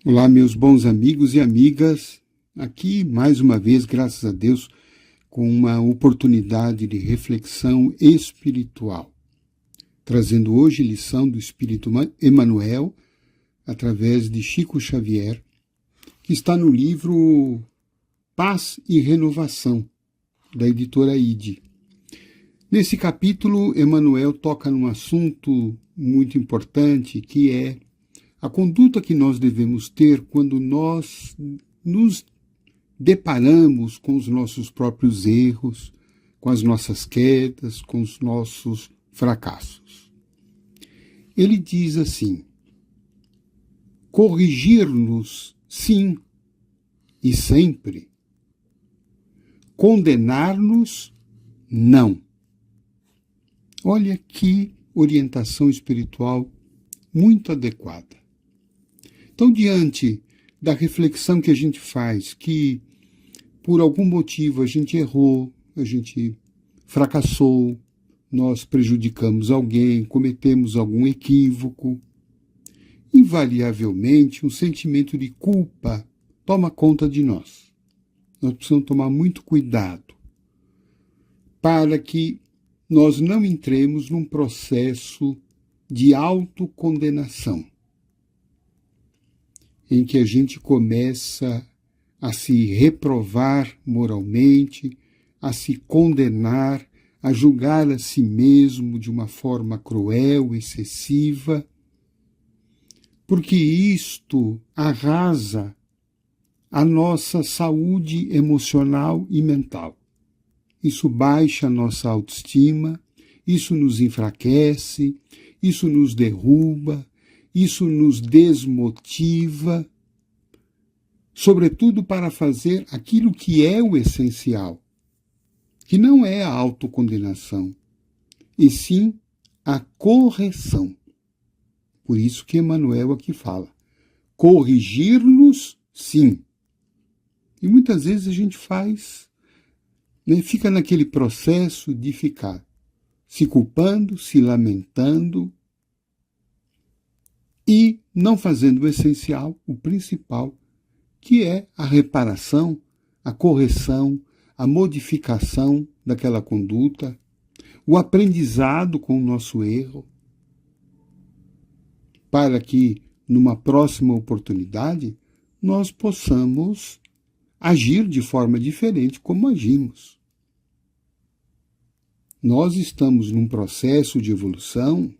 Olá, meus bons amigos e amigas. Aqui, mais uma vez, graças a Deus, com uma oportunidade de reflexão espiritual. Trazendo hoje lição do Espírito Emmanuel, através de Chico Xavier, que está no livro Paz e Renovação, da editora Ide. Nesse capítulo, Emmanuel toca num assunto muito importante, que é a conduta que nós devemos ter quando nós nos deparamos com os nossos próprios erros, com as nossas quedas, com os nossos fracassos. Ele diz assim: corrigir-nos, sim, e sempre. Condenar-nos, não. Olha que orientação espiritual muito adequada. Então, diante da reflexão que a gente faz, que por algum motivo a gente errou, a gente fracassou, nós prejudicamos alguém, cometemos algum equívoco, invariavelmente um sentimento de culpa toma conta de nós. Nós precisamos tomar muito cuidado para que nós não entremos num processo de autocondenação, em que a gente começa a se reprovar moralmente, a se condenar, a julgar a si mesmo de uma forma cruel, excessiva, porque isto arrasa a nossa saúde emocional e mental. Isso baixa a nossa autoestima, isso nos enfraquece, isso nos derruba, isso nos desmotiva, sobretudo para fazer aquilo que é o essencial, que não é a autocondenação, e sim a correção. Por isso que Emmanuel aqui fala: corrigir-nos, sim. E muitas vezes a gente fica naquele processo de ficar se culpando, se lamentando, e não fazendo o essencial, o principal, que é a reparação, a correção, a modificação daquela conduta, o aprendizado com o nosso erro, para que, numa próxima oportunidade, nós possamos agir de forma diferente como agimos. Nós estamos num processo de evolução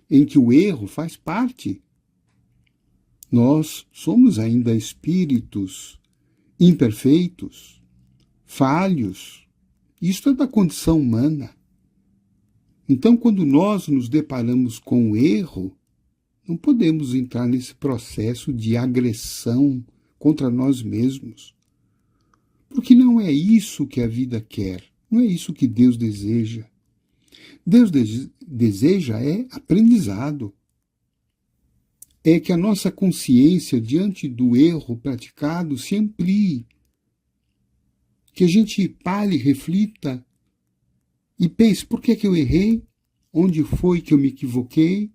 em que o erro faz parte. Nós somos ainda espíritos imperfeitos, falhos. Isto é da condição humana. Então, quando nós nos deparamos com o erro, não podemos entrar nesse processo de agressão contra nós mesmos. Porque não é isso que a vida quer, não é isso que Deus deseja. Deus deseja aprendizado. É que a nossa consciência diante do erro praticado se amplie. Que a gente pare, reflita e pense: por que eu errei? Onde foi que eu me equivoquei?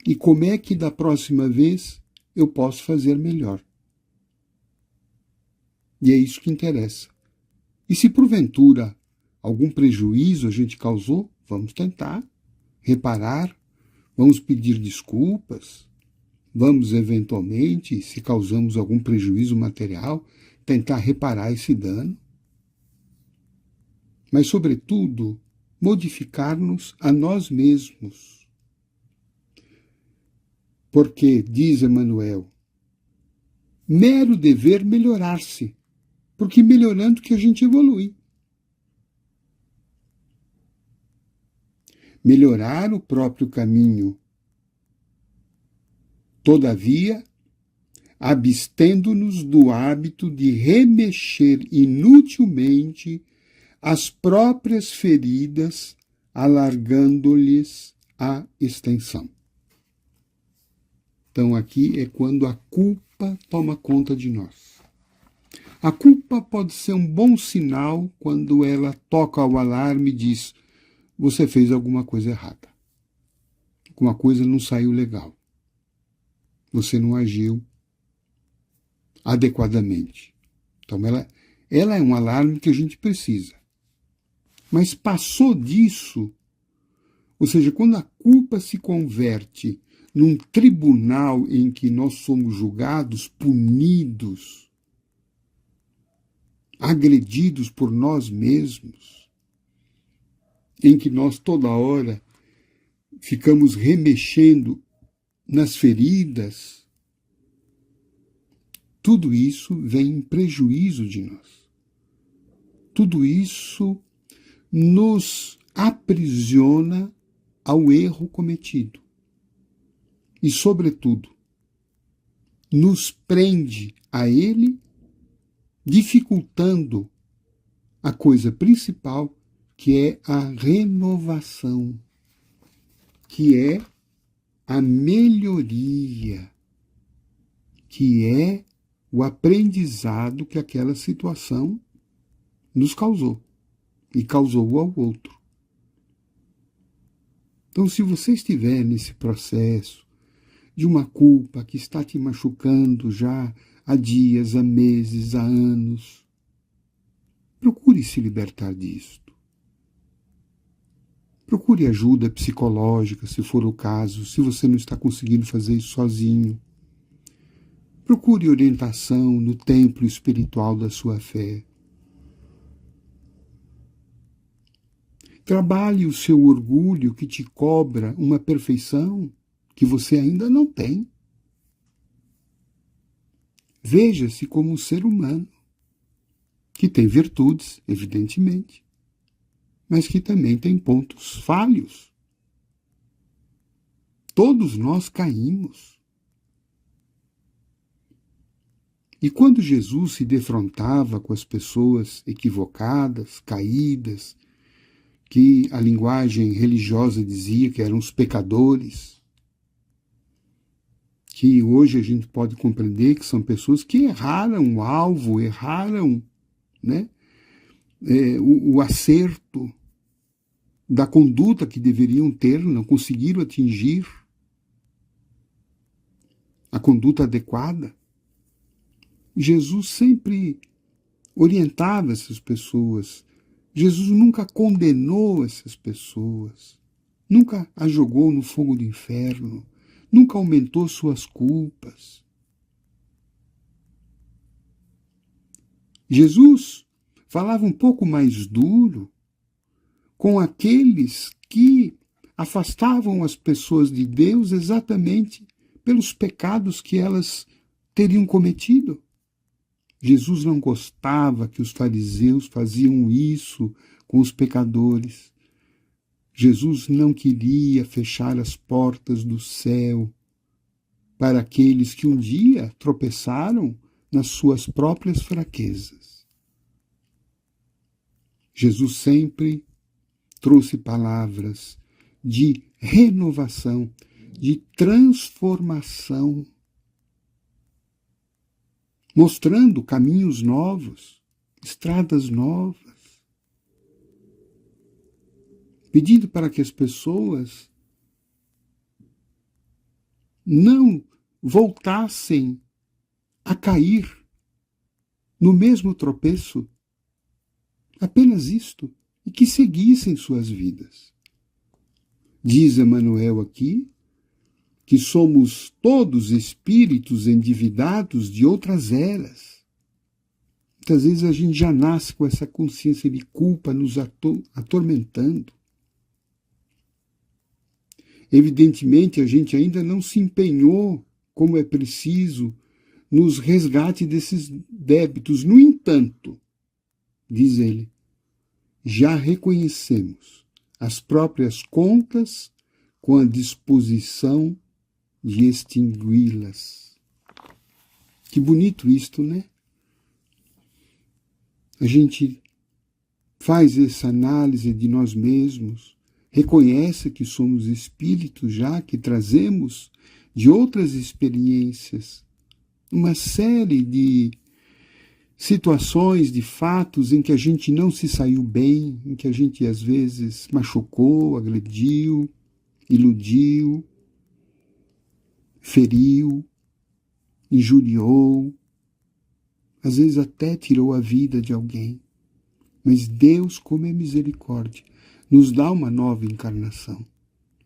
E como é que da próxima vez eu posso fazer melhor? E é isso que interessa. E se porventura algum prejuízo a gente causou, vamos tentar reparar, vamos pedir desculpas, vamos eventualmente, se causamos algum prejuízo material, tentar reparar esse dano. Mas, sobretudo, modificar-nos a nós mesmos. Porque, diz Emmanuel, mero dever melhorar-se, porque melhorando que a gente evolui. Melhorar o próprio caminho. Todavia, abstendo-nos do hábito de remexer inutilmente as próprias feridas, alargando-lhes a extensão. Então, aqui é quando a culpa toma conta de nós. A culpa pode ser um bom sinal quando ela toca o alarme e diz: você fez alguma coisa errada. Alguma coisa não saiu legal. você não agiu adequadamente. Então, ela é um alarme que a gente precisa. Mas passou disso, ou seja, quando a culpa se converte num tribunal em que nós somos julgados, punidos, agredidos por nós mesmos, em que nós toda hora ficamos remexendo nas feridas, tudo isso vem em prejuízo de nós. Tudo isso nos aprisiona ao erro cometido. E, sobretudo, nos prende a ele, dificultando a coisa principal, que é a renovação, que é a melhoria, que é o aprendizado que aquela situação nos causou e causou ao outro. Então, se você estiver nesse processo de uma culpa que está te machucando já há dias, há meses, há anos, procure se libertar disto. Procure ajuda psicológica, se for o caso, se você não está conseguindo fazer isso sozinho. Procure orientação no templo espiritual da sua fé. Trabalhe o seu orgulho que te cobra uma perfeição que você ainda não tem. Veja-se como um ser humano, que tem virtudes, evidentemente, mas que também tem pontos falhos. Todos nós caímos. E quando Jesus se defrontava com as pessoas equivocadas, caídas, que a linguagem religiosa dizia que eram os pecadores, que hoje a gente pode compreender que são pessoas que erraram o alvo, erraram, né, o acerto da conduta que deveriam ter, não conseguiram atingir a conduta adequada. Jesus sempre orientava essas pessoas. Jesus nunca condenou essas pessoas, nunca as jogou no fogo do inferno, nunca aumentou suas culpas. Jesus falava um pouco mais duro com aqueles que afastavam as pessoas de Deus exatamente pelos pecados que elas teriam cometido. Jesus não gostava que os fariseus faziam isso com os pecadores. Jesus não queria fechar as portas do céu para aqueles que um dia tropeçaram nas suas próprias fraquezas. Jesus sempre trouxe palavras de renovação, de transformação, mostrando caminhos novos, estradas novas, pedindo para que as pessoas não voltassem a cair no mesmo tropeço, apenas isto, e que seguissem suas vidas. Diz Emmanuel aqui que somos todos espíritos endividados de outras eras. Muitas vezes a gente já nasce com essa consciência de culpa nos atormentando. Evidentemente, a gente ainda não se empenhou como é preciso nos resgate desses débitos. No entanto, diz ele, já reconhecemos as próprias contas com a disposição de extingui-las. Que bonito isto, né? A gente faz essa análise de nós mesmos, reconhece que somos espíritos já, que trazemos de outras experiências uma série de situações, de fatos em que a gente não se saiu bem, em que a gente às vezes machucou, agrediu, iludiu, feriu. injuriou, às vezes até tirou a vida de alguém. Mas Deus, como é misericórdia, nos dá uma nova encarnação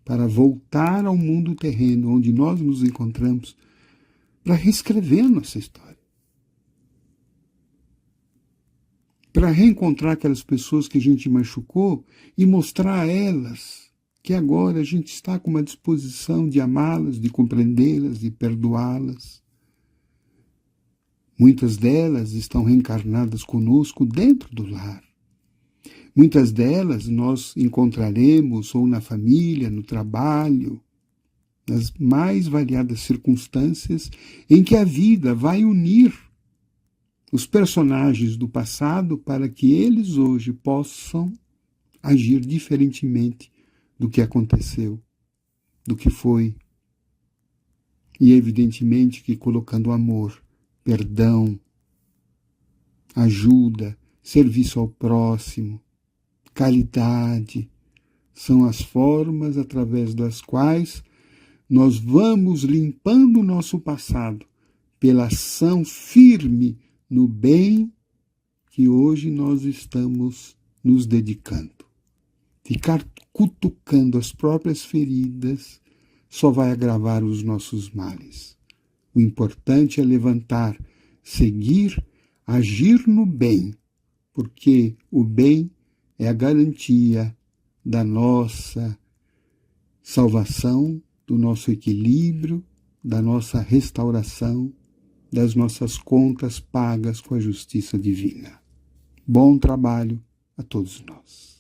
para voltar ao mundo terreno onde nós nos encontramos, para reescrever a nossa história. Para reencontrar aquelas pessoas que a gente machucou e mostrar a elas que agora a gente está com uma disposição de amá-las, de compreendê-las, de perdoá-las. Muitas delas estão reencarnadas conosco dentro do lar. Muitas delas nós encontraremos ou na família, no trabalho, nas mais variadas circunstâncias em que a vida vai unir os personagens do passado para que eles hoje possam agir diferentemente do que aconteceu, do que foi. E evidentemente que colocando amor, perdão, ajuda, serviço ao próximo, caridade, são as formas através das quais nós vamos limpando o nosso passado pela ação firme no bem que hoje nós estamos nos dedicando. Ficar cutucando as próprias feridas só vai agravar os nossos males. O importante é levantar, seguir, agir no bem, porque o bem é a garantia da nossa salvação, do nosso equilíbrio, da nossa restauração, das nossas contas pagas com a justiça divina. Bom trabalho a todos nós.